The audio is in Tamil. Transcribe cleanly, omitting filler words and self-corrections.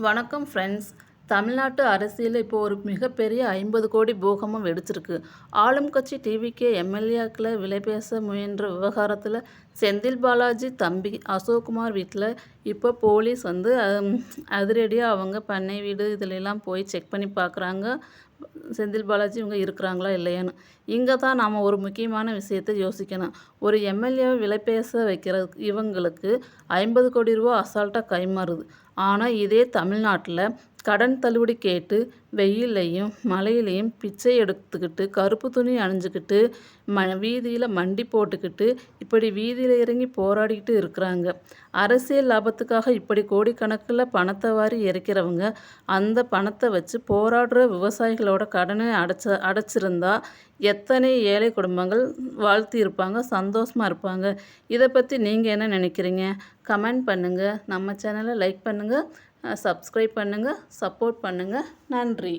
வணக்கம் ஃப்ரெண்ட்ஸ். தமிழ்நாட்டு அரசியலில் இப்போ ஒரு மிகப்பெரிய 50 கோடி பூகம்பம் வெடிச்சிருக்கு. ஆளும் கட்சி டிவிகே எம்எல்ஏக்களை விலைபேச முயன்ற விவகாரத்தில் செந்தில் பாலாஜி தம்பி அசோக்குமார் வீட்டில் இப்போ போலீஸ் அதிரடியாக அவங்க பண்ணை வீடு இதிலெல்லாம் போய் செக் பண்ணி பார்க்குறாங்க. செந்தில் பாலாஜி இவங்க இருக்கிறாங்களா இல்லையான்னு. இங்கே தான் நாம் ஒரு முக்கியமான விஷயத்தை யோசிக்கணும். ஒரு எம்எல்ஏவை விலைபேச வைக்கிற இவங்களுக்கு 50 கோடி ரூபா அசால்ட்டாக கைமாறுது. ஆனால் இதே தமிழ்நாட்டில் கடன் தள்ளுபடி கேட்டு வெயில்லையும் மழையிலையும் பிச்சை எடுத்துக்கிட்டு கருப்பு துணி அணிஞ்சுக்கிட்டு வீதியில் மண்டி போட்டுக்கிட்டு இப்படி வீதியில் இறங்கி போராடிக்கிட்டு இருக்கிறாங்க. அரசியல் லாபத்துக்காக இப்படி கோடிக்கணக்கில் பணத்தை வாரி இறைக்கிறவங்க அந்த பணத்தை வச்சு போராடுற விவசாயிகளோட கடனை அடைச்சிருந்தா எத்தனை ஏழை குடும்பங்கள் வாழ்த்தி இருப்பாங்க, சந்தோஷமாக இருப்பாங்க. இதை பற்றி நீங்கள் என்ன நினைக்கிறீங்க? கமெண்ட் பண்ணுங்கள். நம்ம சேனலை லைக் பண்ணுங்கள், சப்ஸ்கிரைப் பண்ணுங்கள், சப்போர்ட் பண்ணுங்கள். நன்றி.